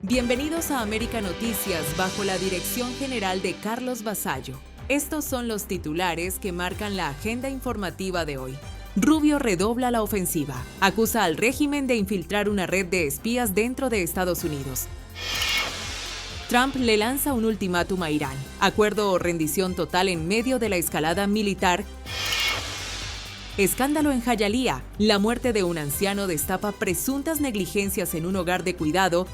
Bienvenidos a América Noticias bajo la dirección general de Carlos Vasallo. Estos son los titulares que marcan la agenda informativa de hoy. Rubio redobla la ofensiva. Acusa al régimen de infiltrar una red de espías dentro de Estados Unidos. Trump le lanza un ultimátum a Irán. Acuerdo o rendición total en medio de la escalada militar. Escándalo en Hialeah. La muerte de un anciano destapa presuntas negligencias en un hogar de cuidado.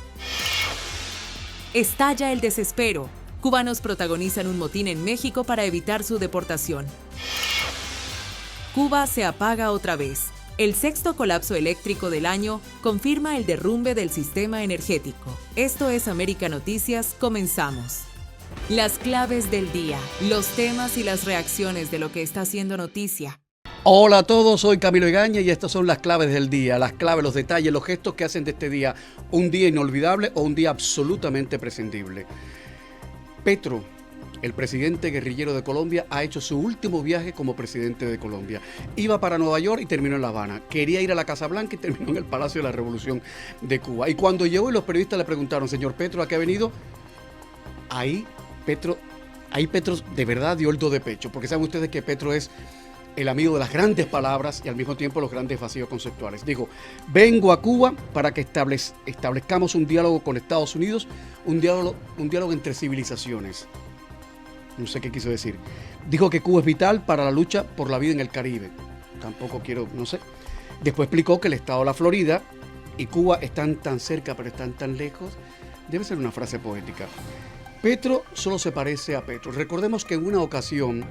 Estalla el desespero. Cubanos protagonizan un motín en México para evitar su deportación. Cuba se apaga otra vez. El sexto colapso eléctrico del año confirma el derrumbe del sistema energético. Esto es América Noticias, comenzamos. Las claves del día, los temas y las reacciones de lo que está haciendo noticia. Hola a todos, soy Camilo Egaña y estas son las claves del día, las claves, los detalles, los gestos que hacen de este día un día inolvidable o un día absolutamente prescindible. Petro, el presidente guerrillero de Colombia, ha hecho su último viaje como presidente de Colombia. Iba para Nueva York y terminó en La Habana. Quería ir a la Casa Blanca y terminó en el Palacio de la Revolución de Cuba. Y cuando llegó y los periodistas le preguntaron, señor Petro, ¿a qué ha venido? Ahí Petro de verdad dio el do de pecho, porque saben ustedes que Petro es el amigo de las grandes palabras y al mismo tiempo los grandes vacíos conceptuales. Dijo, vengo a Cuba para que establezcamos un diálogo con Estados Unidos, un diálogo entre civilizaciones. No sé qué quiso decir. Dijo que Cuba es vital para la lucha por la vida en el Caribe. Tampoco quiero, no sé. Después explicó que el estado de la Florida y Cuba están tan cerca pero están tan lejos. Debe ser una frase poética. Petro solo se parece a Petro. Recordemos que en una ocasión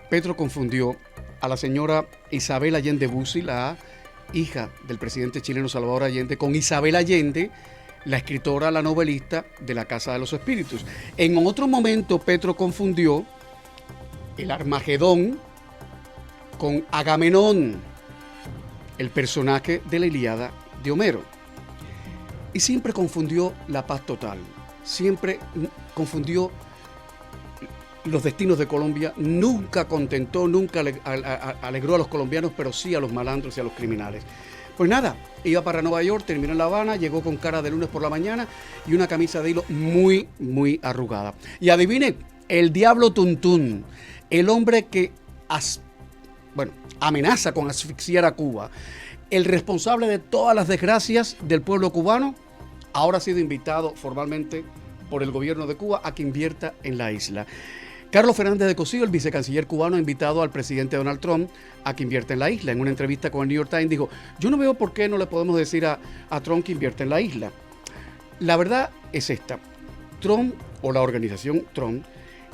Petro confundió a la señora Isabel Allende Bussi, la hija del presidente chileno Salvador Allende, con Isabel Allende, la escritora, la novelista de La Casa de los Espíritus. En otro momento Petro confundió el Armagedón con Agamenón, el personaje de la Ilíada de Homero. Y siempre confundió la paz total, siempre confundió los destinos de Colombia, nunca contentó, nunca alegró a los colombianos, pero sí a los malandros y a los criminales. Pues nada, iba para Nueva York, terminó en La Habana, llegó con cara de lunes por la mañana y una camisa de hilo muy, muy arrugada. Y adivine, el diablo Tuntún, el hombre que amenaza con asfixiar a Cuba, el responsable de todas las desgracias del pueblo cubano, ahora ha sido invitado formalmente por el gobierno de Cuba a que invierta en la isla. Carlos Fernández de Cosío, el vicecanciller cubano, ha invitado al presidente Donald Trump a que invierta en la isla. En una entrevista con el New York Times dijo, yo no veo por qué no le podemos decir a Trump que invierta en la isla. La verdad es esta, Trump o la organización Trump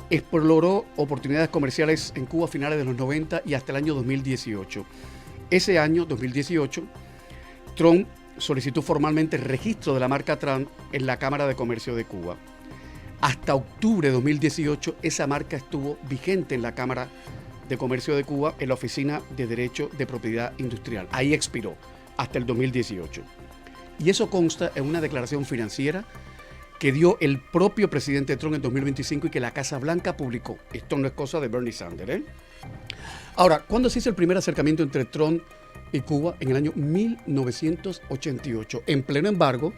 exploró oportunidades comerciales en Cuba a finales de los 90 y hasta el año 2018. Ese año, 2018, Trump solicitó formalmente el registro de la marca Trump en la Cámara de Comercio de Cuba. Hasta octubre de 2018, esa marca estuvo vigente en la Cámara de Comercio de Cuba, en la Oficina de Derecho de Propiedad Industrial. Ahí expiró, hasta el 2018. Y eso consta en una declaración financiera que dio el propio presidente Trump en 2025 y que la Casa Blanca publicó. Esto no es cosa de Bernie Sanders, ¿eh? Ahora, ¿cuándo se hizo el primer acercamiento entre Trump y Cuba? En el año 1988, en pleno embargo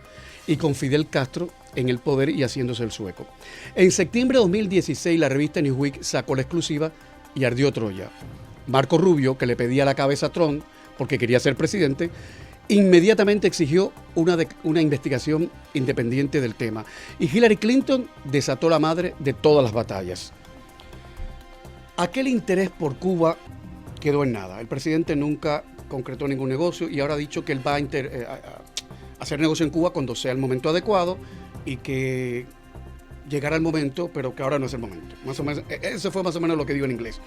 y con Fidel Castro en el poder y haciéndose el sueco. En septiembre de 2016, la revista Newsweek sacó la exclusiva y ardió Troya. Marco Rubio, que le pedía la cabeza a Trump porque quería ser presidente, inmediatamente exigió una investigación independiente del tema. Y Hillary Clinton desató la madre de todas las batallas. Aquel interés por Cuba quedó en nada. El presidente nunca concretó ningún negocio y ahora ha dicho que él va a hacer negocio en Cuba cuando sea el momento adecuado y que llegará el momento, pero que ahora no es el momento. Más o menos, eso fue más o menos lo que digo en inglés.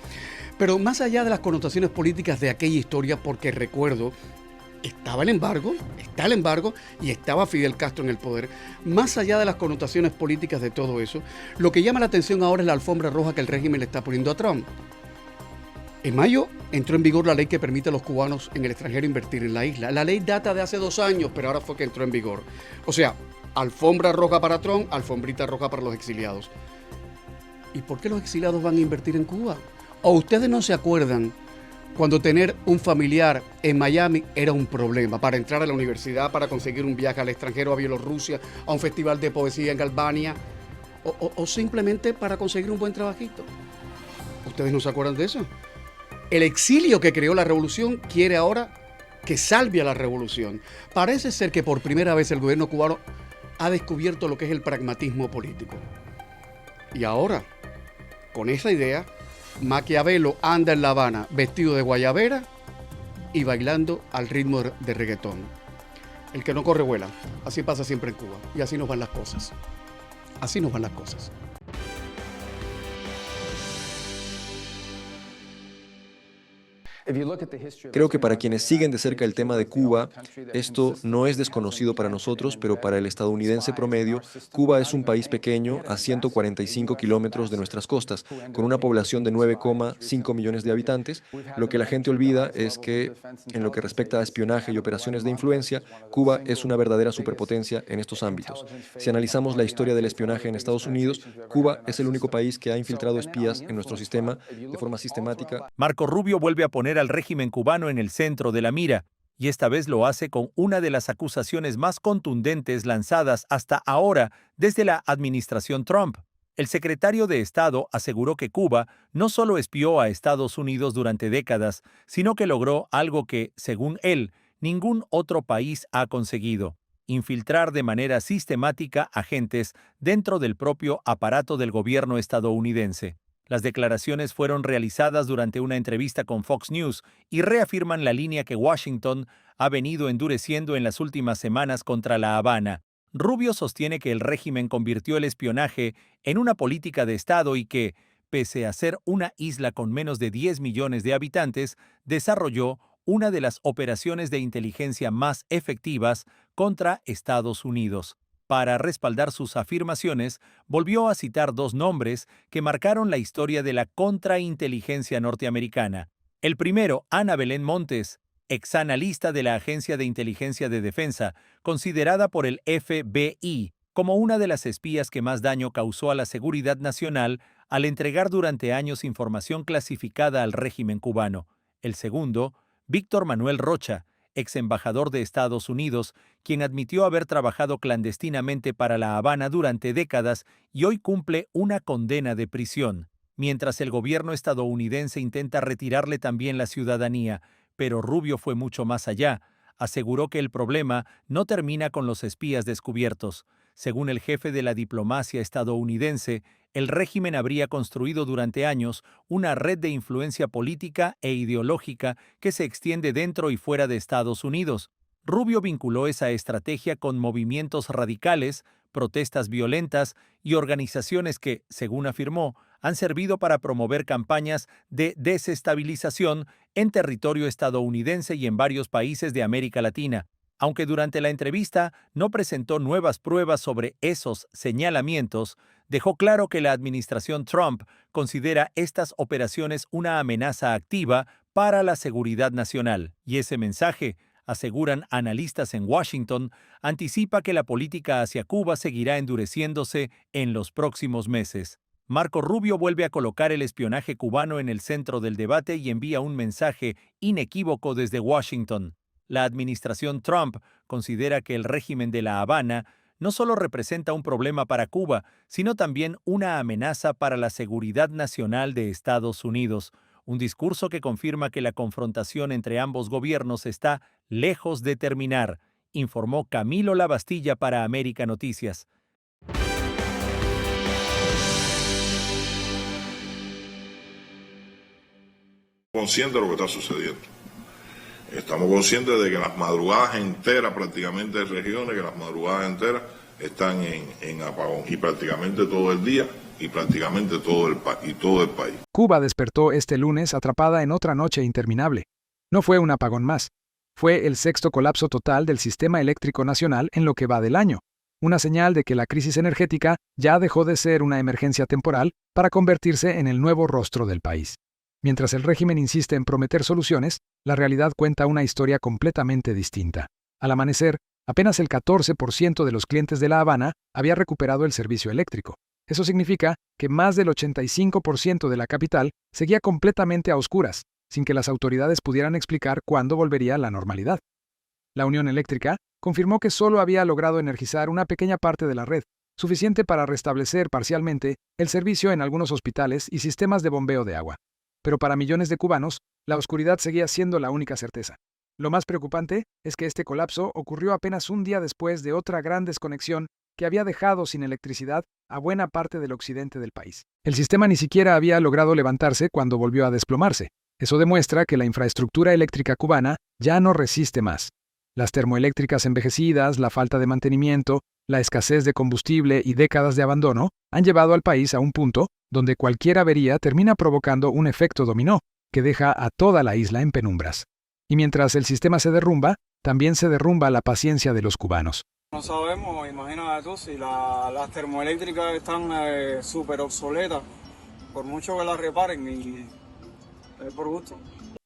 Pero más allá de las connotaciones políticas de aquella historia, porque recuerdo, está el embargo y estaba Fidel Castro en el poder. Más allá de las connotaciones políticas de todo eso, lo que llama la atención ahora es la alfombra roja que el régimen le está poniendo a Trump. En mayo entró en vigor la ley que permite a los cubanos en el extranjero invertir en la isla. La ley data de hace 2 años, pero ahora fue que entró en vigor. O sea, alfombra roja para Trump, alfombrita roja para los exiliados. ¿Y por qué los exiliados van a invertir en Cuba? ¿O ustedes no se acuerdan cuando tener un familiar en Miami era un problema para entrar a la universidad, para conseguir un viaje al extranjero, a Bielorrusia, a un festival de poesía en Albania, o simplemente para conseguir un buen trabajito. ¿Ustedes no se acuerdan de eso? El exilio que creó la revolución quiere ahora que salve a la revolución. Parece ser que por primera vez el gobierno cubano ha descubierto lo que es el pragmatismo político. Y ahora, con esa idea, Maquiavelo anda en La Habana vestido de guayabera y bailando al ritmo de reggaetón. El que no corre vuela. Así pasa siempre en Cuba. Y así nos van las cosas. Así nos van las cosas. Creo que para quienes siguen de cerca el tema de Cuba, esto no es desconocido para nosotros, pero para el estadounidense promedio, Cuba es un país pequeño a 145 kilómetros de nuestras costas, con una población de 9,5 millones de habitantes. Lo que la gente olvida es que, en lo que respecta a espionaje y operaciones de influencia, Cuba es una verdadera superpotencia en estos ámbitos. Si analizamos la historia del espionaje en Estados Unidos, Cuba es el único país que ha infiltrado espías en nuestro sistema de forma sistemática. Marco Rubio vuelve a poner al régimen cubano en el centro de la mira, y esta vez lo hace con una de las acusaciones más contundentes lanzadas hasta ahora desde la administración Trump. El secretario de Estado aseguró que Cuba no solo espió a Estados Unidos durante décadas, sino que logró algo que, según él, ningún otro país ha conseguido: infiltrar de manera sistemática agentes dentro del propio aparato del gobierno estadounidense. Las declaraciones fueron realizadas durante una entrevista con Fox News y reafirman la línea que Washington ha venido endureciendo en las últimas semanas contra La Habana. Rubio sostiene que el régimen convirtió el espionaje en una política de Estado y que, pese a ser una isla con menos de 10 millones de habitantes, desarrolló una de las operaciones de inteligencia más efectivas contra Estados Unidos. Para respaldar sus afirmaciones, volvió a citar dos nombres que marcaron la historia de la contrainteligencia norteamericana. El primero, Ana Belén Montes, exanalista de la Agencia de Inteligencia de Defensa, considerada por el FBI como una de las espías que más daño causó a la seguridad nacional al entregar durante años información clasificada al régimen cubano. El segundo, Víctor Manuel Rocha, ex embajador de Estados Unidos, quien admitió haber trabajado clandestinamente para La Habana durante décadas y hoy cumple una condena de prisión, mientras el gobierno estadounidense intenta retirarle también la ciudadanía. Pero Rubio fue mucho más allá. Aseguró que el problema no termina con los espías descubiertos. Según el jefe de la diplomacia estadounidense, el régimen habría construido durante años una red de influencia política e ideológica que se extiende dentro y fuera de Estados Unidos. Rubio vinculó esa estrategia con movimientos radicales, protestas violentas y organizaciones que, según afirmó, han servido para promover campañas de desestabilización en territorio estadounidense y en varios países de América Latina. Aunque durante la entrevista no presentó nuevas pruebas sobre esos señalamientos, dejó claro que la administración Trump considera estas operaciones una amenaza activa para la seguridad nacional. Y ese mensaje, aseguran analistas en Washington, anticipa que la política hacia Cuba seguirá endureciéndose en los próximos meses. Marco Rubio vuelve a colocar el espionaje cubano en el centro del debate y envía un mensaje inequívoco desde Washington. La administración Trump considera que el régimen de La Habana no solo representa un problema para Cuba, sino también una amenaza para la seguridad nacional de Estados Unidos, un discurso que confirma que la confrontación entre ambos gobiernos está lejos de terminar, informó Camilo Lavastilla para América Noticias. Conscientes de lo que está sucediendo. Estamos conscientes de que las madrugadas enteras, prácticamente hay regiones que las madrugadas enteras están en apagón, y prácticamente todo el día y prácticamente todo el país. Cuba despertó este lunes atrapada en otra noche interminable. No fue un apagón más. Fue el sexto colapso total del sistema eléctrico nacional en lo que va del año, una señal de que la crisis energética ya dejó de ser una emergencia temporal para convertirse en el nuevo rostro del país. Mientras el régimen insiste en prometer soluciones, la realidad cuenta una historia completamente distinta. Al amanecer, apenas el 14% de los clientes de La Habana había recuperado el servicio eléctrico. Eso significa que más del 85% de la capital seguía completamente a oscuras, sin que las autoridades pudieran explicar cuándo volvería a la normalidad. La Unión Eléctrica confirmó que solo había logrado energizar una pequeña parte de la red, suficiente para restablecer parcialmente el servicio en algunos hospitales y sistemas de bombeo de agua. Pero para millones de cubanos, la oscuridad seguía siendo la única certeza. Lo más preocupante es que este colapso ocurrió apenas un día después de otra gran desconexión que había dejado sin electricidad a buena parte del occidente del país. El sistema ni siquiera había logrado levantarse cuando volvió a desplomarse. Eso demuestra que la infraestructura eléctrica cubana ya no resiste más. Las termoeléctricas envejecidas, la falta de mantenimiento, la escasez de combustible y décadas de abandono han llevado al país a un punto donde cualquier avería termina provocando un efecto dominó que deja a toda la isla en penumbras. Y mientras el sistema se derrumba, también se derrumba la paciencia de los cubanos. No sabemos, imagínate tú, si las termoeléctricas están súper obsoletas, por mucho que las reparen, y es por gusto.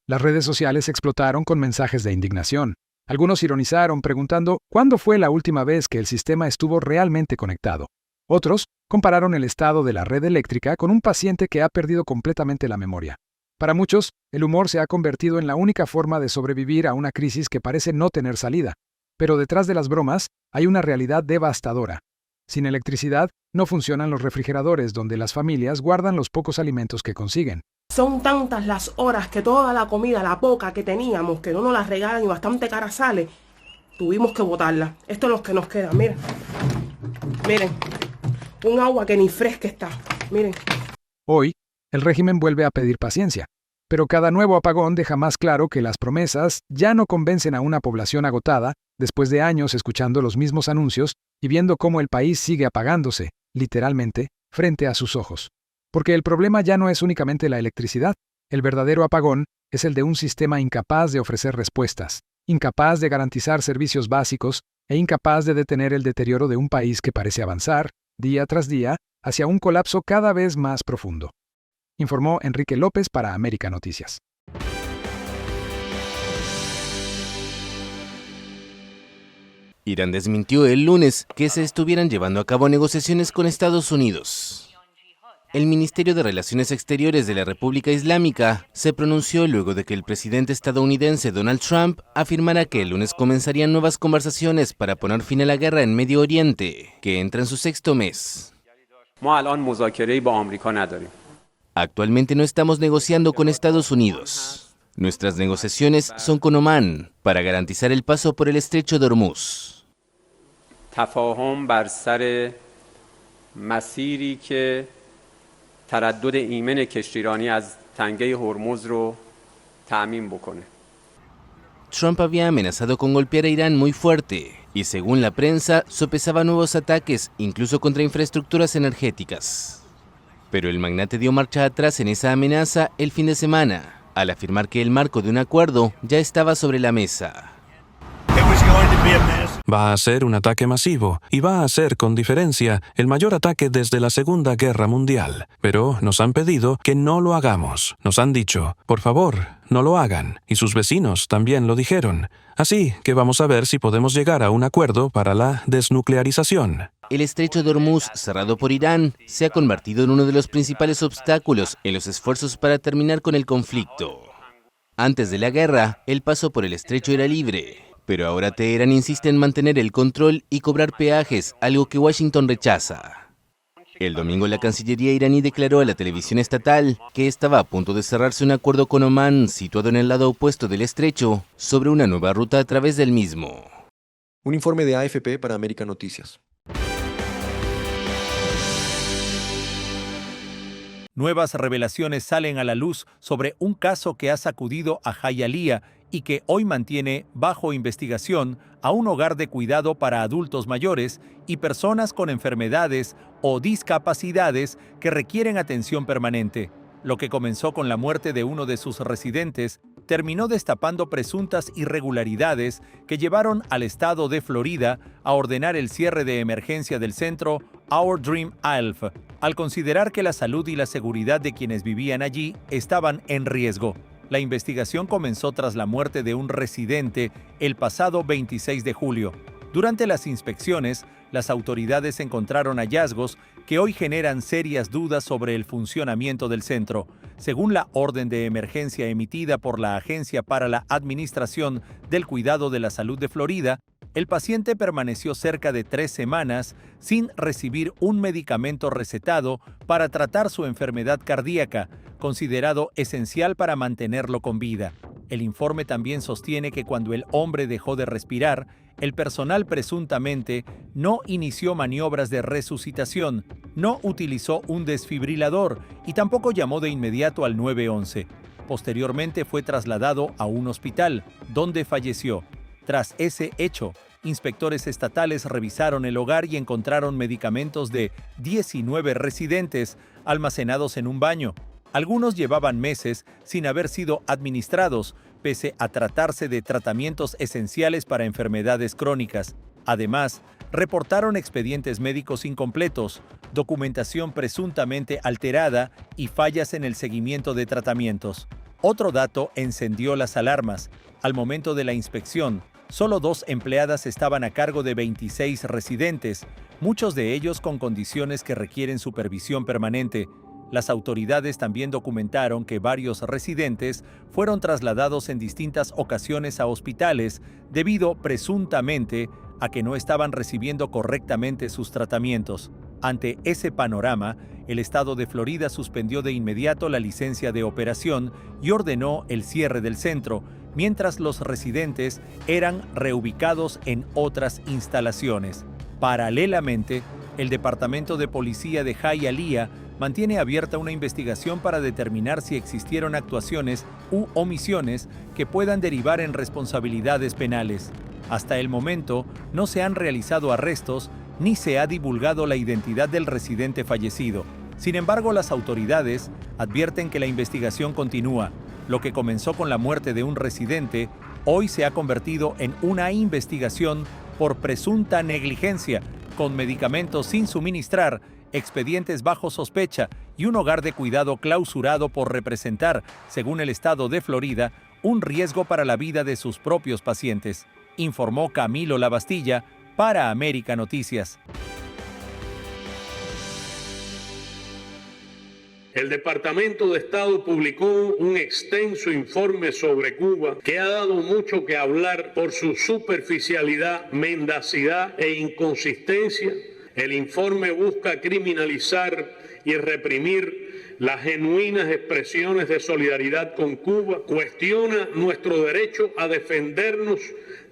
Las redes sociales explotaron con mensajes de indignación. Algunos ironizaron preguntando cuándo fue la última vez que el sistema estuvo realmente conectado. Otros compararon el estado de la red eléctrica con un paciente que ha perdido completamente la memoria. Para muchos, el humor se ha convertido en la única forma de sobrevivir a una crisis que parece no tener salida. Pero detrás de las bromas hay una realidad devastadora. Sin electricidad, no funcionan los refrigeradores donde las familias guardan los pocos alimentos que consiguen. Son tantas las horas que toda la comida, la poca que teníamos, que no nos la regalan y bastante cara sale, tuvimos que botarla. Esto es lo que nos queda, miren. Miren, un agua que ni fresca está, miren. Hoy, el régimen vuelve a pedir paciencia, pero cada nuevo apagón deja más claro que las promesas ya no convencen a una población agotada después de años escuchando los mismos anuncios y viendo cómo el país sigue apagándose, literalmente, frente a sus ojos. Porque el problema ya no es únicamente la electricidad, el verdadero apagón es el de un sistema incapaz de ofrecer respuestas, incapaz de garantizar servicios básicos e incapaz de detener el deterioro de un país que parece avanzar, día tras día, hacia un colapso cada vez más profundo. Informó Enrique López para América Noticias. Irán desmintió el lunes que se estuvieran llevando a cabo negociaciones con Estados Unidos. El Ministerio de Relaciones Exteriores de la República Islámica se pronunció luego de que el presidente estadounidense Donald Trump afirmara que el lunes comenzarían nuevas conversaciones para poner fin a la guerra en Medio Oriente, que entra en su sexto mes. Actualmente no estamos negociando con Estados Unidos. Nuestras negociaciones son con Omán para garantizar el paso por el estrecho de Hormuz. تردد ایمن کشتیرانی از تنگه هرمز رو تأمین بکنه. Trump había amenazado con golpear a Irán muy fuerte y, según la prensa, sopesaba nuevos ataques, incluso contra infraestructuras energéticas. Pero el magnate dio marcha atrás en esa amenaza el fin de semana, al afirmar que el marco de un acuerdo ya estaba sobre la mesa. Va a ser un ataque masivo, y va a ser, con diferencia, el mayor ataque desde la Segunda Guerra Mundial. Pero nos han pedido que no lo hagamos. Nos han dicho, por favor, no lo hagan. Y sus vecinos también lo dijeron. Así que vamos a ver si podemos llegar a un acuerdo para la desnuclearización. El estrecho de Hormuz, cerrado por Irán, se ha convertido en uno de los principales obstáculos en los esfuerzos para terminar con el conflicto. Antes de la guerra, el paso por el estrecho era libre. Pero ahora Teherán insiste en mantener el control y cobrar peajes, algo que Washington rechaza. El domingo la Cancillería iraní declaró a la televisión estatal que estaba a punto de cerrarse un acuerdo con Omán, situado en el lado opuesto del estrecho, sobre una nueva ruta a través del mismo. Un informe de AFP para América Noticias. Nuevas revelaciones salen a la luz sobre un caso que ha sacudido a Hialeah y que hoy mantiene bajo investigación a un hogar de cuidado para adultos mayores y personas con enfermedades o discapacidades que requieren atención permanente. Lo que comenzó con la muerte de uno de sus residentes terminó destapando presuntas irregularidades que llevaron al estado de Florida a ordenar el cierre de emergencia del centro Our Dream ALF, al considerar que la salud y la seguridad de quienes vivían allí estaban en riesgo. La investigación comenzó tras la muerte de un residente el pasado 26 de julio. Durante las inspecciones, las autoridades encontraron hallazgos que hoy generan serias dudas sobre el funcionamiento del centro. Según la orden de emergencia emitida por la Agencia para la Administración del Cuidado de la Salud de Florida, el paciente permaneció cerca de 3 semanas sin recibir un medicamento recetado para tratar su enfermedad cardíaca, considerado esencial para mantenerlo con vida. El informe también sostiene que cuando el hombre dejó de respirar, el personal presuntamente no inició maniobras de resucitación, no utilizó un desfibrilador y tampoco llamó de inmediato al 911. Posteriormente fue trasladado a un hospital, donde falleció. Tras ese hecho, inspectores estatales revisaron el hogar y encontraron medicamentos de 19 residentes almacenados en un baño. Algunos llevaban meses sin haber sido administrados, pese a tratarse de tratamientos esenciales para enfermedades crónicas. Además, reportaron expedientes médicos incompletos, documentación presuntamente alterada y fallas en el seguimiento de tratamientos. Otro dato encendió las alarmas. Al momento de la inspección, solo 2 empleadas estaban a cargo de 26 residentes, muchos de ellos con condiciones que requieren supervisión permanente. Las autoridades también documentaron que varios residentes fueron trasladados en distintas ocasiones a hospitales debido presuntamente a que no estaban recibiendo correctamente sus tratamientos. Ante ese panorama, el estado de Florida suspendió de inmediato la licencia de operación y ordenó el cierre del centro, mientras los residentes eran reubicados en otras instalaciones. Paralelamente, el Departamento de Policía de Hialeah mantiene abierta una investigación para determinar si existieron actuaciones u omisiones que puedan derivar en responsabilidades penales. Hasta el momento, no se han realizado arrestos ni se ha divulgado la identidad del residente fallecido. Sin embargo, las autoridades advierten que la investigación continúa. Lo que comenzó con la muerte de un residente, hoy se ha convertido en una investigación por presunta negligencia, con medicamentos sin suministrar, expedientes bajo sospecha y un hogar de cuidado clausurado por representar, según el estado de Florida, un riesgo para la vida de sus propios pacientes, informó Camilo Lavastilla para América Noticias. El Departamento de Estado publicó un extenso informe sobre Cuba que ha dado mucho que hablar por su superficialidad, mendacidad e inconsistencia. El informe busca criminalizar y reprimir las genuinas expresiones de solidaridad con Cuba, cuestiona nuestro derecho a defendernos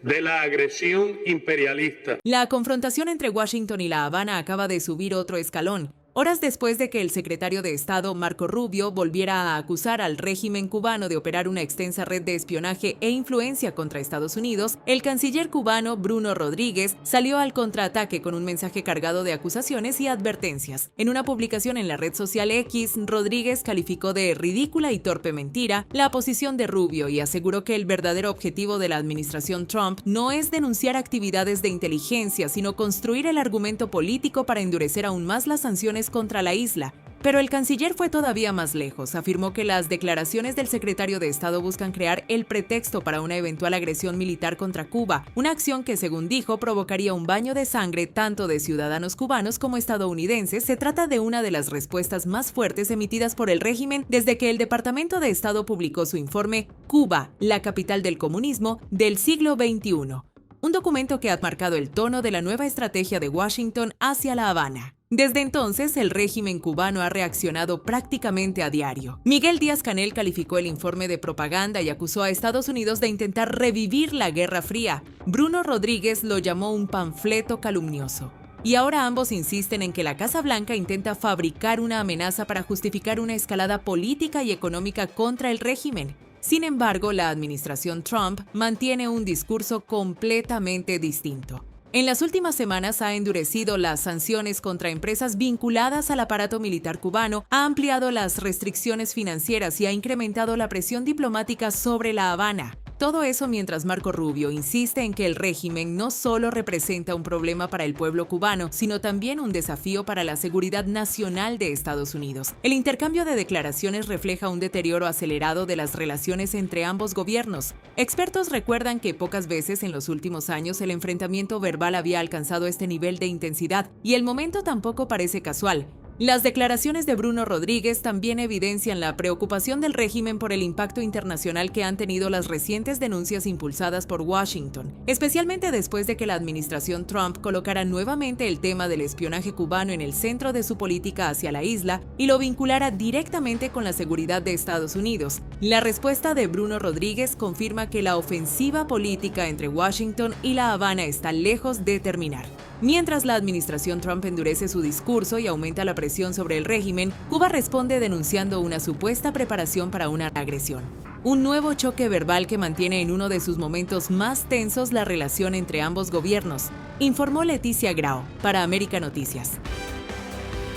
de la agresión imperialista. La confrontación entre Washington y La Habana acaba de subir otro escalón. Horas después de que el secretario de Estado, Marco Rubio, volviera a acusar al régimen cubano de operar una extensa red de espionaje e influencia contra Estados Unidos, el canciller cubano, Bruno Rodríguez, salió al contraataque con un mensaje cargado de acusaciones y advertencias. En una publicación en la red social X, Rodríguez calificó de ridícula y torpe mentira la posición de Rubio y aseguró que el verdadero objetivo de la administración Trump no es denunciar actividades de inteligencia, sino construir el argumento político para endurecer aún más las sanciones contra la isla. Pero el canciller fue todavía más lejos. Afirmó que las declaraciones del secretario de Estado buscan crear el pretexto para una eventual agresión militar contra Cuba, una acción que, según dijo, provocaría un baño de sangre tanto de ciudadanos cubanos como estadounidenses. Se trata de una de las respuestas más fuertes emitidas por el régimen desde que el Departamento de Estado publicó su informe Cuba, la capital del comunismo del siglo XXI, un documento que ha marcado el tono de la nueva estrategia de Washington hacia La Habana. Desde entonces, el régimen cubano ha reaccionado prácticamente a diario. Miguel Díaz-Canel calificó el informe de propaganda y acusó a Estados Unidos de intentar revivir la Guerra Fría. Bruno Rodríguez lo llamó un panfleto calumnioso. Y ahora ambos insisten en que la Casa Blanca intenta fabricar una amenaza para justificar una escalada política y económica contra el régimen. Sin embargo, la administración Trump mantiene un discurso completamente distinto. En las últimas semanas ha endurecido las sanciones contra empresas vinculadas al aparato militar cubano, ha ampliado las restricciones financieras y ha incrementado la presión diplomática sobre La Habana. Todo eso mientras Marco Rubio insiste en que el régimen no solo representa un problema para el pueblo cubano, sino también un desafío para la seguridad nacional de Estados Unidos. El intercambio de declaraciones refleja un deterioro acelerado de las relaciones entre ambos gobiernos. Expertos recuerdan que pocas veces en los últimos años el enfrentamiento verbal había alcanzado este nivel de intensidad, y el momento tampoco parece casual. Las declaraciones de Bruno Rodríguez también evidencian la preocupación del régimen por el impacto internacional que han tenido las recientes denuncias impulsadas por Washington, especialmente después de que la administración Trump colocara nuevamente el tema del espionaje cubano en el centro de su política hacia la isla y lo vinculara directamente con la seguridad de Estados Unidos. La respuesta de Bruno Rodríguez confirma que la ofensiva política entre Washington y La Habana está lejos de terminar. Mientras la administración Trump endurece su discurso y aumenta la presión sobre el régimen, Cuba responde denunciando una supuesta preparación para una agresión. Un nuevo choque verbal que mantiene en uno de sus momentos más tensos la relación entre ambos gobiernos, informó Leticia Grau para América Noticias.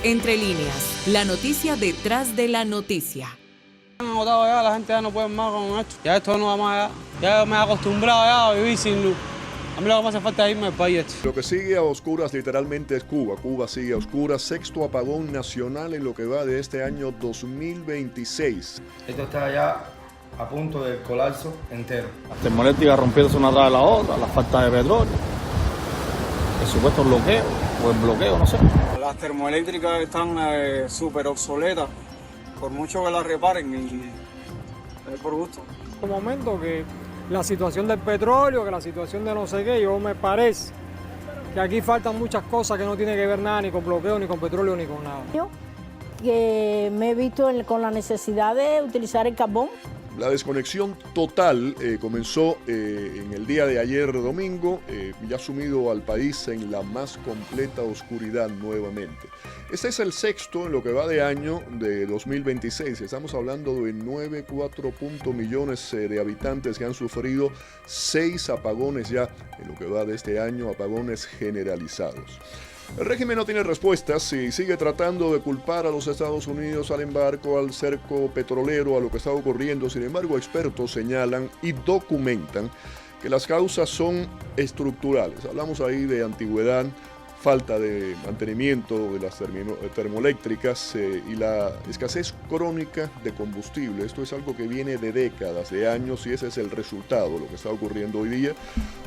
Entre líneas, la noticia detrás de la noticia. Han agotado ya, la gente ya no puede más con esto. Ya esto no va más allá. Ya me he acostumbrado ya a vivir sin luz. A mí lo que me hace falta es irme al país. Lo que sigue a oscuras literalmente es Cuba. Cuba sigue a oscuras. Sexto apagón nacional en lo que va de este año 2026. Esto está ya a punto del colapso entero. Las termoeléctricas rompiéndose una tras de la otra, la falta de petróleo, el supuesto bloqueo o el bloqueo, no sé. Las termoeléctricas están súper obsoletas. Por mucho que las reparen y es por gusto. Un momento que la situación del petróleo, que la situación de no sé qué, yo me parece que aquí faltan muchas cosas que no tienen que ver nada ni con bloqueo, ni con petróleo, ni con nada. Yo que me he visto con la necesidad de utilizar el carbón. La desconexión total comenzó en el día de ayer domingo y ha sumido al país en la más completa oscuridad nuevamente. Este es el sexto en lo que va de año de 2026. Estamos hablando de 9,4 millones de habitantes que han sufrido 6 apagones ya en lo que va de este año, apagones generalizados. El régimen no tiene respuestas y sigue tratando de culpar a los Estados Unidos, al embargo, al cerco petrolero, a lo que está ocurriendo. Sin embargo, expertos señalan y documentan que las causas son estructurales. Hablamos ahí de antigüedad, falta de mantenimiento de las termoeléctricas y la escasez crónica de combustible. Esto es algo que viene de décadas, de años, y ese es el resultado de lo que está ocurriendo hoy día.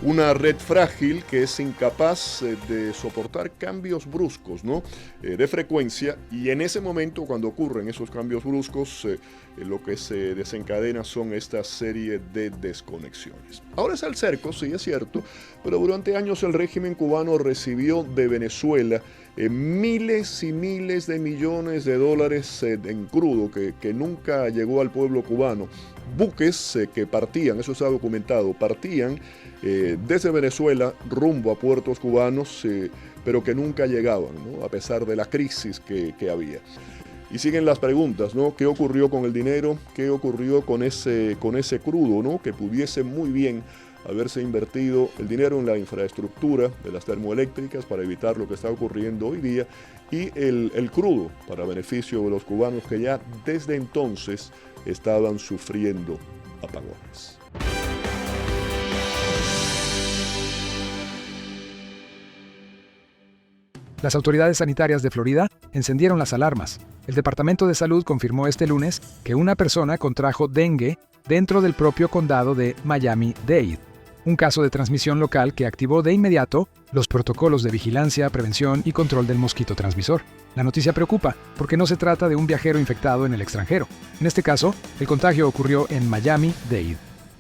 Una red frágil que es incapaz de soportar cambios bruscos, ¿no? De frecuencia, y en ese momento, cuando ocurren esos cambios bruscos, lo que se desencadena son esta serie de desconexiones. Ahora es el cerco, sí es cierto, pero durante años el régimen cubano recibió de Venezuela miles y miles de millones de dólares en crudo que nunca llegó al pueblo cubano. Buques que partían, eso está documentado, partían desde Venezuela rumbo a puertos cubanos, pero que nunca llegaban, ¿no? A pesar de la crisis que había. Y siguen las preguntas, ¿no? ¿Qué ocurrió con el dinero? ¿Qué ocurrió con ese crudo, ¿no? Que pudiese muy bien haberse invertido el dinero en la infraestructura de las termoeléctricas para evitar lo que está ocurriendo hoy día, y el crudo para beneficio de los cubanos que ya desde entonces estaban sufriendo apagones. Las autoridades sanitarias de Florida encendieron las alarmas. El Departamento de Salud confirmó este lunes que una persona contrajo dengue dentro del propio condado de Miami-Dade, un caso de transmisión local que activó de inmediato los protocolos de vigilancia, prevención y control del mosquito transmisor. La noticia preocupa porque no se trata de un viajero infectado en el extranjero. En este caso, el contagio ocurrió en Miami-Dade,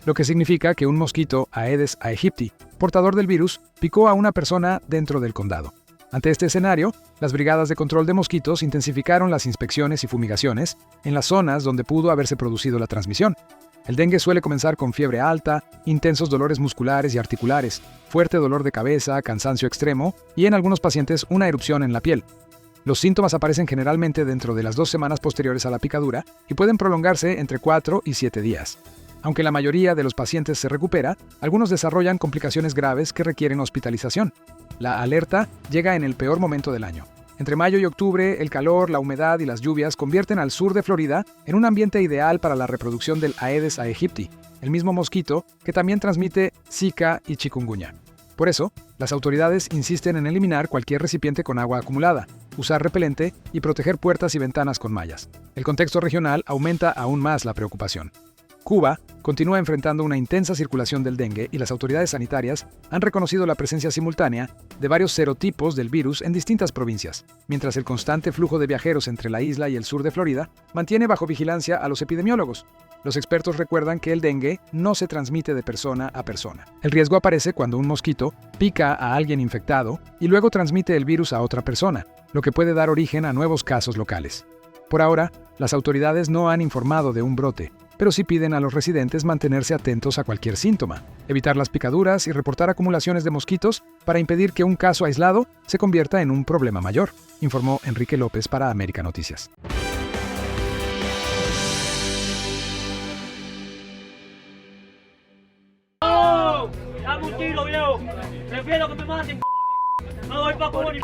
lo que significa que un mosquito Aedes aegypti, portador del virus, picó a una persona dentro del condado. Ante este escenario, las brigadas de control de mosquitos intensificaron las inspecciones y fumigaciones en las zonas donde pudo haberse producido la transmisión. El dengue suele comenzar con fiebre alta, intensos dolores musculares y articulares, fuerte dolor de cabeza, cansancio extremo y en algunos pacientes una erupción en la piel. Los síntomas aparecen generalmente dentro de las 2 semanas posteriores a la picadura y pueden prolongarse entre 4 y 7 días. Aunque la mayoría de los pacientes se recupera, algunos desarrollan complicaciones graves que requieren hospitalización. La alerta llega en el peor momento del año. Entre mayo y octubre, el calor, la humedad y las lluvias convierten al sur de Florida en un ambiente ideal para la reproducción del Aedes aegypti. el mismo mosquito que también transmite Zika y chikungunya. Por eso, las autoridades insisten en eliminar cualquier recipiente con agua acumulada, usar repelente y proteger puertas y ventanas con mallas. El contexto regional aumenta aún más la preocupación. Cuba continúa enfrentando una intensa circulación del dengue y las autoridades sanitarias han reconocido la presencia simultánea de varios serotipos del virus en distintas provincias, mientras el constante flujo de viajeros entre la isla y el sur de Florida mantiene bajo vigilancia a los epidemiólogos. Los expertos recuerdan que el dengue no se transmite de persona a persona. El riesgo aparece cuando un mosquito pica a alguien infectado y luego transmite el virus a otra persona, lo que puede dar origen a nuevos casos locales. Por ahora, las autoridades no han informado de un brote, pero sí piden a los residentes mantenerse atentos a cualquier síntoma, evitar las picaduras y reportar acumulaciones de mosquitos para impedir que un caso aislado se convierta en un problema mayor, informó Enrique López para América Noticias. Dame un tiro, viejo. Prefiero que me maten. No voy para Cuba ni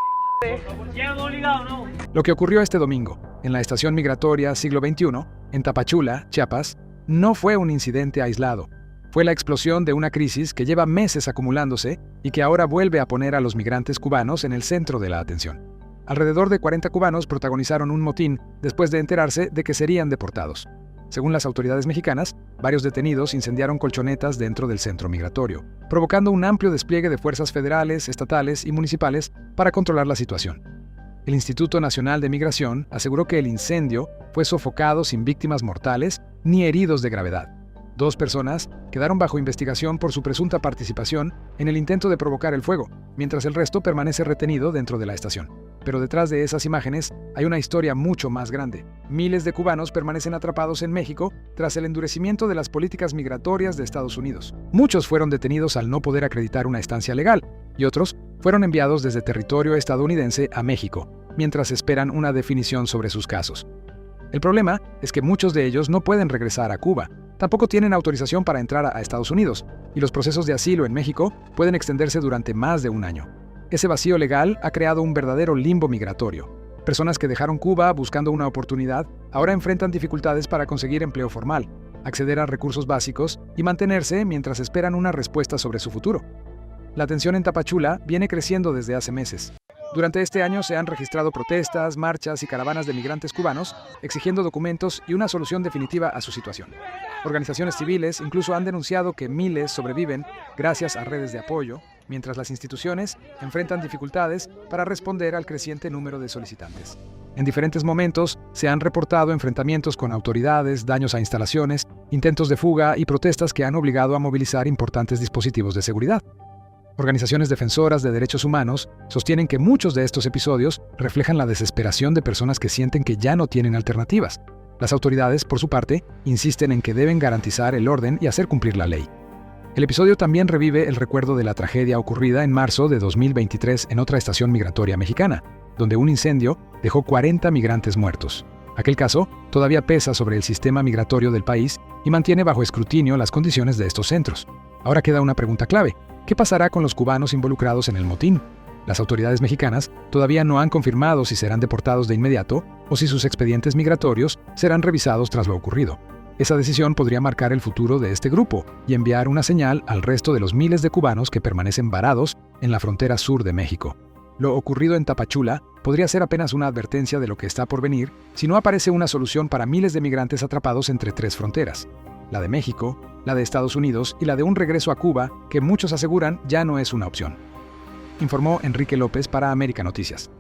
llegan obligado, ¿no? Lo que ocurrió este domingo, en la estación migratoria Siglo XXI, en Tapachula, Chiapas, no fue un incidente aislado. Fue la explosión de una crisis que lleva meses acumulándose y que ahora vuelve a poner a los migrantes cubanos en el centro de la atención. Alrededor de 40 cubanos protagonizaron un motín después de enterarse de que serían deportados. Según las autoridades mexicanas, varios detenidos incendiaron colchonetas dentro del centro migratorio, provocando un amplio despliegue de fuerzas federales, estatales y municipales para controlar la situación. El Instituto Nacional de Migración aseguró que el incendio fue sofocado sin víctimas mortales ni heridos de gravedad. 2 personas quedaron bajo investigación por su presunta participación en el intento de provocar el fuego, mientras el resto permanece retenido dentro de la estación. Pero detrás de esas imágenes hay una historia mucho más grande. Miles de cubanos permanecen atrapados en México tras el endurecimiento de las políticas migratorias de Estados Unidos. Muchos fueron detenidos al no poder acreditar una estancia legal, y otros fueron enviados desde territorio estadounidense a México, mientras esperan una definición sobre sus casos. El problema es que muchos de ellos no pueden regresar a Cuba, tampoco tienen autorización para entrar a Estados Unidos, y los procesos de asilo en México pueden extenderse durante más de un año. Ese vacío legal ha creado un verdadero limbo migratorio. Personas que dejaron Cuba buscando una oportunidad ahora enfrentan dificultades para conseguir empleo formal, acceder a recursos básicos y mantenerse mientras esperan una respuesta sobre su futuro. La tensión en Tapachula viene creciendo desde hace meses. Durante este año se han registrado protestas, marchas y caravanas de migrantes cubanos exigiendo documentos y una solución definitiva a su situación. Organizaciones civiles incluso han denunciado que miles sobreviven gracias a redes de apoyo, mientras las instituciones enfrentan dificultades para responder al creciente número de solicitantes. En diferentes momentos se han reportado enfrentamientos con autoridades, daños a instalaciones, intentos de fuga y protestas que han obligado a movilizar importantes dispositivos de seguridad. Organizaciones defensoras de derechos humanos sostienen que muchos de estos episodios reflejan la desesperación de personas que sienten que ya no tienen alternativas. Las autoridades, por su parte, insisten en que deben garantizar el orden y hacer cumplir la ley. El episodio también revive el recuerdo de la tragedia ocurrida en marzo de 2023 en otra estación migratoria mexicana, donde un incendio dejó 40 migrantes muertos. Aquel caso todavía pesa sobre el sistema migratorio del país y mantiene bajo escrutinio las condiciones de estos centros. Ahora queda una pregunta clave. ¿Qué pasará con los cubanos involucrados en el motín? Las autoridades mexicanas todavía no han confirmado si serán deportados de inmediato o si sus expedientes migratorios serán revisados tras lo ocurrido. Esa decisión podría marcar el futuro de este grupo y enviar una señal al resto de los miles de cubanos que permanecen varados en la frontera sur de México. Lo ocurrido en Tapachula podría ser apenas una advertencia de lo que está por venir si no aparece una solución para miles de migrantes atrapados entre 3 fronteras: la de México, la de Estados Unidos y la de un regreso a Cuba que muchos aseguran ya no es una opción. Informó Enrique López para América Noticias.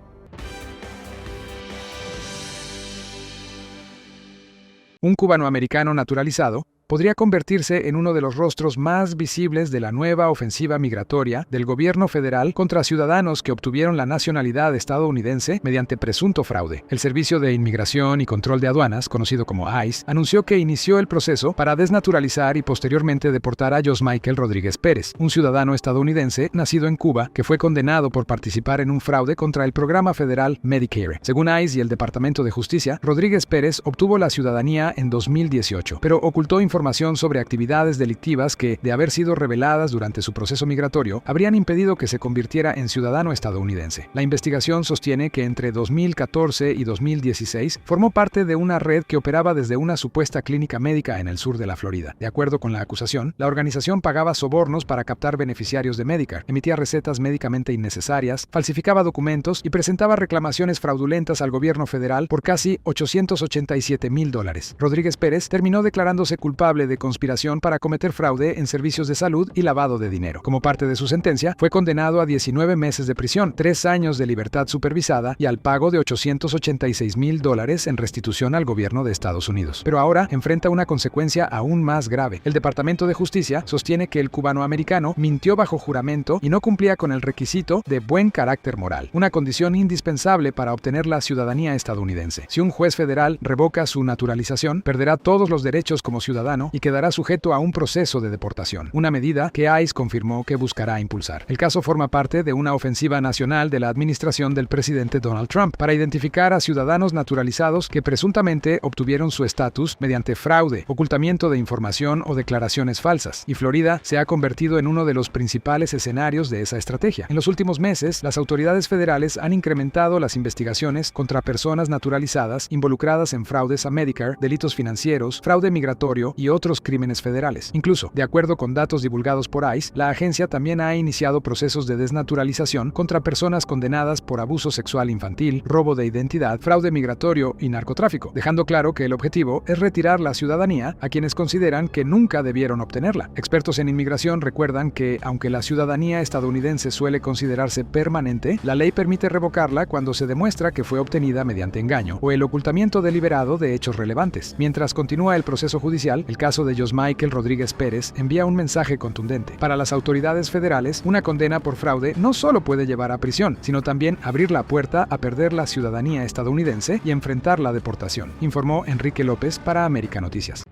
Un cubanoamericano naturalizado podría convertirse en uno de los rostros más visibles de la nueva ofensiva migratoria del gobierno federal contra ciudadanos que obtuvieron la nacionalidad estadounidense mediante presunto fraude. El Servicio de Inmigración y Control de Aduanas, conocido como ICE, anunció que inició el proceso para desnaturalizar y posteriormente deportar a Josmichael Rodríguez Pérez, un ciudadano estadounidense nacido en Cuba que fue condenado por participar en un fraude contra el programa federal Medicare. Según ICE y el Departamento de Justicia, Rodríguez Pérez obtuvo la ciudadanía en 2018, pero ocultó información información sobre actividades delictivas que, de haber sido reveladas durante su proceso migratorio, habrían impedido que se convirtiera en ciudadano estadounidense. La investigación sostiene que entre 2014 y 2016 formó parte de una red que operaba desde una supuesta clínica médica en el sur de la Florida. De acuerdo con la acusación, la organización pagaba sobornos para captar beneficiarios de Medicare, emitía recetas médicamente innecesarias, falsificaba documentos y presentaba reclamaciones fraudulentas al gobierno federal por casi $887,000. Rodríguez Pérez terminó declarándose culpable de conspiración para cometer fraude en servicios de salud y lavado de dinero. Como parte de su sentencia, fue condenado a 19 meses de prisión, 3 años de libertad supervisada y al pago de $886,000 en restitución al gobierno de Estados Unidos. Pero ahora enfrenta una consecuencia aún más grave. El Departamento de Justicia sostiene que el cubanoamericano mintió bajo juramento y no cumplía con el requisito de buen carácter moral, una condición indispensable para obtener la ciudadanía estadounidense. Si un juez federal revoca su naturalización, perderá todos los derechos como ciudadano y quedará sujeto a un proceso de deportación, una medida que ICE confirmó que buscará impulsar. El caso forma parte de una ofensiva nacional de la administración del presidente Donald Trump para identificar a ciudadanos naturalizados que presuntamente obtuvieron su estatus mediante fraude, ocultamiento de información o declaraciones falsas, y Florida se ha convertido en uno de los principales escenarios de esa estrategia. En los últimos meses, las autoridades federales han incrementado las investigaciones contra personas naturalizadas involucradas en fraudes a Medicare, delitos financieros, fraude migratorio y otros crímenes federales. Incluso, de acuerdo con datos divulgados por ICE, la agencia también ha iniciado procesos de desnaturalización contra personas condenadas por abuso sexual infantil, robo de identidad, fraude migratorio y narcotráfico, dejando claro que el objetivo es retirar la ciudadanía a quienes consideran que nunca debieron obtenerla. Expertos en inmigración recuerdan que, aunque la ciudadanía estadounidense suele considerarse permanente, la ley permite revocarla cuando se demuestra que fue obtenida mediante engaño o el ocultamiento deliberado de hechos relevantes. Mientras continúa el proceso judicial, el caso de Josmichael Rodríguez Pérez envía un mensaje contundente. Para las autoridades federales, una condena por fraude no solo puede llevar a prisión, sino también abrir la puerta a perder la ciudadanía estadounidense y enfrentar la deportación, informó Enrique López para América Noticias.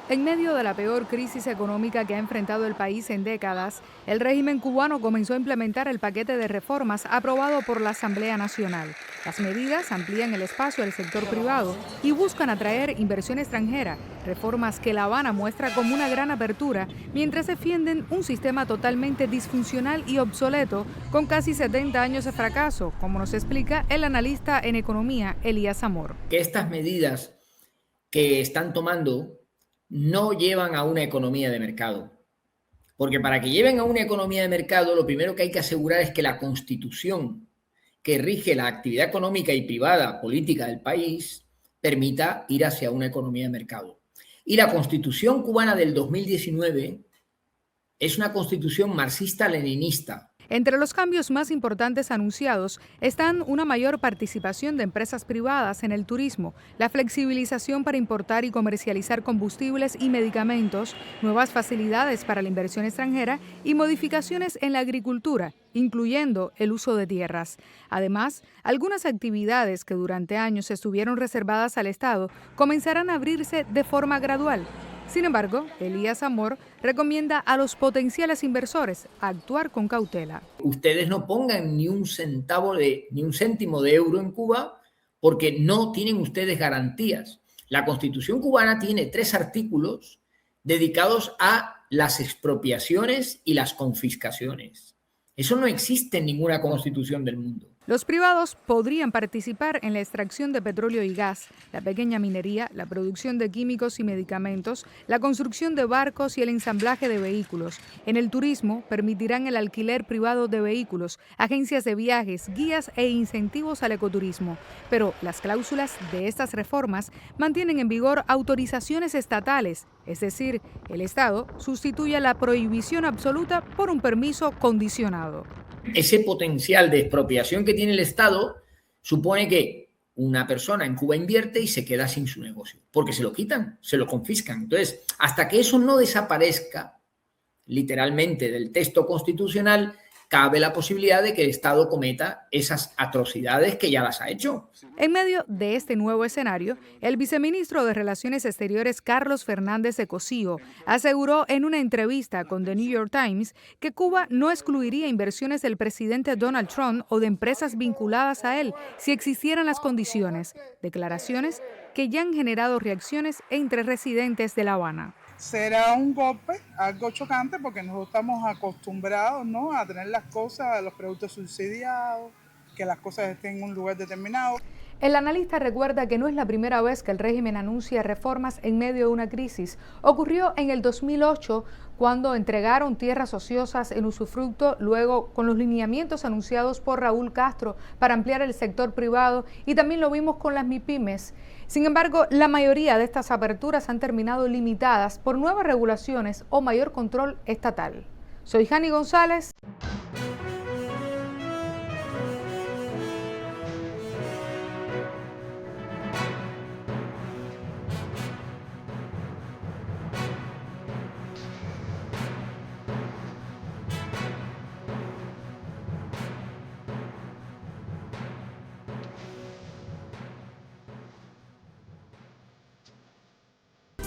En medio de la peor crisis económica que ha enfrentado el país en décadas, el régimen cubano comenzó a implementar el paquete de reformas aprobado por la Asamblea Nacional. Las medidas amplían el espacio del sector privado y buscan atraer inversión extranjera, reformas que La Habana muestra como una gran apertura, mientras defienden un sistema totalmente disfuncional y obsoleto con casi 70 años de fracaso, como nos explica el analista en economía Elías Amor. Que estas medidas que están tomando no llevan a una economía de mercado. Porque para que lleven a una economía de mercado, lo primero que hay que asegurar es que la Constitución que rige la actividad económica y privada política del país permita ir hacia una economía de mercado. Y la Constitución cubana del 2019 es una constitución marxista-leninista. Entre los cambios más importantes anunciados están una mayor participación de empresas privadas en el turismo, la flexibilización para importar y comercializar combustibles y medicamentos, nuevas facilidades para la inversión extranjera y modificaciones en la agricultura, incluyendo el uso de tierras. Además, algunas actividades que durante años estuvieron reservadas al Estado comenzarán a abrirse de forma gradual. Sin embargo, Elías Amor recomienda a los potenciales inversores actuar con cautela. Ustedes no pongan ni un céntimo de euro en Cuba porque no tienen ustedes garantías. La Constitución cubana tiene 3 artículos dedicados a las expropiaciones y las confiscaciones. Eso no existe en ninguna constitución del mundo. Los privados podrían participar en la extracción de petróleo y gas, la pequeña minería, la producción de químicos y medicamentos, la construcción de barcos y el ensamblaje de vehículos. En el turismo, permitirán el alquiler privado de vehículos, agencias de viajes, guías e incentivos al ecoturismo. Pero las cláusulas de estas reformas mantienen en vigor autorizaciones estatales, es decir, el Estado sustituye la prohibición absoluta por un permiso condicionado. Ese potencial de expropiación que tiene el Estado supone que una persona en Cuba invierte y se queda sin su negocio, porque se lo quitan, se lo confiscan. Entonces, hasta que eso no desaparezca literalmente del texto constitucional, cabe la posibilidad de que el Estado cometa esas atrocidades que ya las ha hecho. En medio de este nuevo escenario, el viceministro de Relaciones Exteriores Carlos Fernández de Cosío aseguró en una entrevista con The New York Times que Cuba no excluiría inversiones del presidente Donald Trump o de empresas vinculadas a él si existieran las condiciones. Declaraciones que ya han generado reacciones entre residentes de La Habana. Será un golpe, algo chocante, porque nosotros estamos acostumbrados, ¿no?, a tener las cosas, los productos subsidiados, que las cosas estén en un lugar determinado. El analista recuerda que no es la primera vez que el régimen anuncia reformas en medio de una crisis. Ocurrió en el 2008, cuando entregaron tierras ociosas en usufructo, luego con los lineamientos anunciados por Raúl Castro para ampliar el sector privado, y también lo vimos con las MIPYMES. Sin embargo, la mayoría de estas aperturas han terminado limitadas por nuevas regulaciones o mayor control estatal. Soy Jani González.